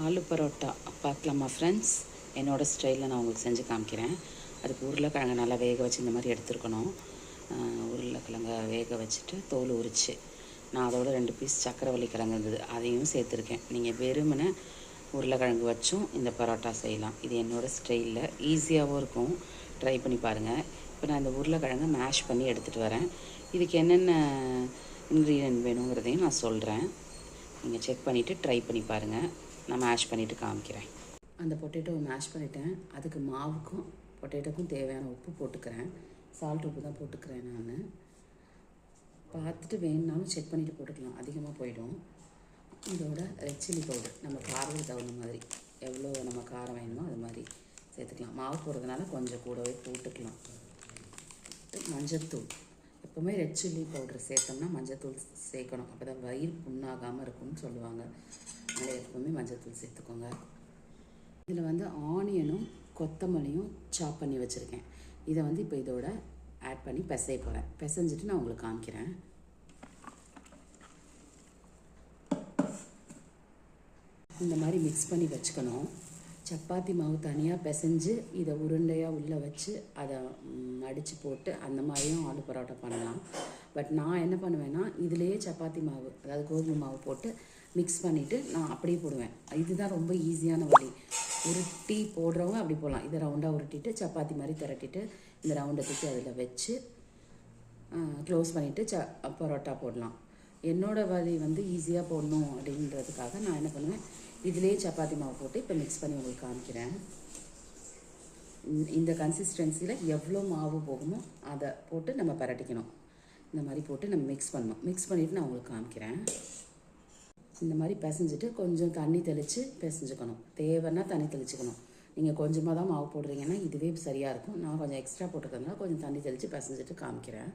ஆலு பரோட்டா பார்க்கலாமா ஃப்ரெண்ட்ஸ்? என்னோடய ஸ்டைலில் நான் உங்களுக்கு செஞ்சு காமிக்கிறேன். அதுக்கு உருளைக்கிழங்கு நல்லா வேக வச்சு இந்த மாதிரி எடுத்துருக்கணும். உருளைக்கிழங்கை வேக வச்சுட்டு தோல் உரித்து நான் அதோட 2 பீஸ் சக்கரவள்ளி கிழங்கு இருந்தது, அதையும் சேர்த்துருக்கேன். நீங்கள் வெறுமனே உருளைக்கிழங்கு வச்சும் இந்த பரோட்டா செய்யலாம். இது என்னோடய ஸ்டைலில் ஈஸியாகவும் இருக்கும். ட்ரை பண்ணி பாருங்கள். இப்போ நான் இந்த உருளைக்கிழங்கை மேஷ் பண்ணி எடுத்துகிட்டு வரேன். இதுக்கு என்னென்ன இன்க்ரீடியன்ட் வேணுங்கிறதையும் நான் சொல்கிறேன். நீங்கள் செக் பண்ணிவிட்டு ட்ரை பண்ணி பாருங்கள். நான் மேஷ் பண்ணிவிட்டு காமிக்கிறேன். அந்த பொட்டேட்டோவை மேஷ் பண்ணிவிட்டேன். அதுக்கு மாவுக்கும் பொட்டேட்டோக்கும் தேவையான உப்பு போட்டுக்கிறேன். சால்ட் உப்பு தான் போட்டுக்கிறேன். நான் பார்த்துட்டு வேணுனாலும் செக் பண்ணிவிட்டு போட்டுக்கலாம், அதிகமாக போயிடும். இதோட ரெட் சில்லி பவுடர் நம்ம காரத்துக்கு தகுந்த மாதிரி எவ்வளோ நம்ம காரம் வேணுமோ அது மாதிரி சேர்த்துக்கலாம். மாவு போடுறதுனால கொஞ்சம் கூடவே போட்டுக்கலாம். மஞ்சள்தூள், எப்போவுமே ரெட் சில்லி பவுடர் சேர்த்தோம்னா மஞ்சள்தூள் சேர்க்கணும், அப்போ தான் வயிறு புண்ணாகாமல் இருக்கும்னு சொல்லுவாங்க. அதில் எப்போவுமே மஞ்சள்தூள் சேர்த்துக்கோங்க. இதில் ஆனியனும் கொத்தமல்லியும் சாப் பண்ணி வச்சுருக்கேன். இதை இப்போ இதோட ஆட் பண்ணி பிசைய போகிறேன். பிசைஞ்சிட்டு நான் உங்களுக்கு காமிக்கிறேன். இந்த மாதிரி மிக்ஸ் பண்ணி வச்சுக்கணும். சப்பாத்தி மாவு தனியாக பிசைஞ்சு இதை உருண்டையாக உள்ளே வச்சு அதை மடித்து போட்டு அந்த மாதிரியும் ஆலு பரோட்டா பண்ணலாம். பட் நான் என்ன பண்ணுவேன்னா, இதிலேயே சப்பாத்தி மாவு, அதாவது கோதுமை மாவு போட்டு மிக்ஸ் பண்ணிவிட்டு நான் அப்படியே போடுவேன். இதுதான் ரொம்ப ஈஸியான வழி. உருட்டி போடுறவங்க அப்படி போடலாம். இதை ரவுண்டாக உருட்டிட்டு சப்பாத்தி மாதிரி திரட்டிட்டு இந்த ரவுண்டை தூக்கி அதில் வச்சு க்ளோஸ் பண்ணிவிட்டு பரோட்டா போடலாம். என்னோடய வழி ஈஸியாக போடணும் அப்படின்றதுக்காக நான் என்ன பண்ணுவேன், இதிலேயே சப்பாத்தி மாவு போட்டு இப்போ மிக்ஸ் பண்ணி உங்களுக்கு காமிக்கிறேன். இந்த கன்சிஸ்டன்சியில் எவ்வளோ மாவு போகுமோ அதை போட்டு நம்ம பரட்டிக்கணும். இந்த மாதிரி போட்டு நம்ம மிக்ஸ் பண்ணணும். மிக்ஸ் பண்ணிவிட்டு நான் உங்களுக்கு காமிக்கிறேன். இந்த மாதிரி பிசைஞ்சிட்டு கொஞ்சம் தண்ணி தெளித்து பிசைஞ்சுக்கணும். தேவைன்னா தண்ணி தெளிச்சுக்கணும். நீங்கள் கொஞ்சமாக தான் மாவு போடுறீங்கன்னா இதுவே சரியாக இருக்கும். நான் கொஞ்சம் எக்ஸ்ட்ரா போட்டுக்கிறதுனால கொஞ்சம் தண்ணி தெளித்து பிசைஞ்சிட்டு காமிக்கிறேன்.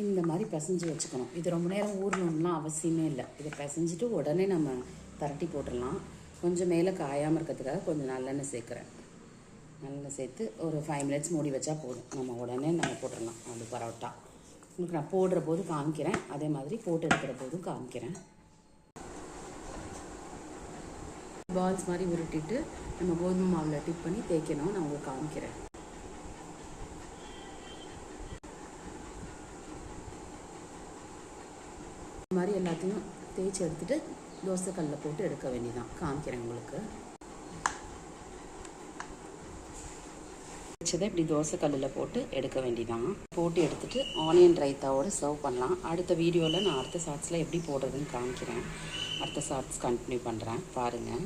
இந்த மாதிரி பிசைஞ்சு வச்சுக்கணும். இது ரொம்ப நேரம் ஊறணும்லாம் அவசியமே இல்லை. இதை பிசைஞ்சிட்டு உடனே நம்ம திரட்டி போட்டுடலாம். கொஞ்சம் மேலே காயாமல் இருக்கிறதுக்காக கொஞ்சம் நல்லெண்ணெய் சேர்க்குறேன். நல்லெண்ணெய் சேர்த்து ஒரு 5 மினிட்ஸ் மூடி வச்சா போதும். நம்ம உடனே போட்டுடலாம் ஆலு பரோட்டா. உங்களுக்கு நான் போடுற போது காமிக்கிறேன், அதே மாதிரி போட்டு எடுக்கிற போதும் காமிக்கிறேன். பால்ஸ் மாதிரி உருட்டிட்டு நம்ம கோதுமை மாவில் டிப் பண்ணி தேய்க்கணும். நான் உங்களுக்கு காமிக்கிறேன். இந்த மாதிரி எல்லாத்தையும் தேய்ச்சி எடுத்துகிட்டு தோசை கல்லில் போட்டு எடுக்க வேண்டியதான். காமிக்கிறேன் உங்களுக்கு. வச்சதை இப்படி தோசை கல்லில் போட்டு எடுக்க வேண்டியதான். போட்டு எடுத்துகிட்டு ஆனியன் ரைத்தாவோடு சர்வ் பண்ணலாம். அடுத்த வீடியோவில் நான் அடுத்த ஷார்ட்ஸில் எப்படி போடுறதுன்னு காமிக்கிறேன். அடுத்த ஷார்ட்ஸ் கண்டினியூ பண்ணுறேன், பாருங்கள்.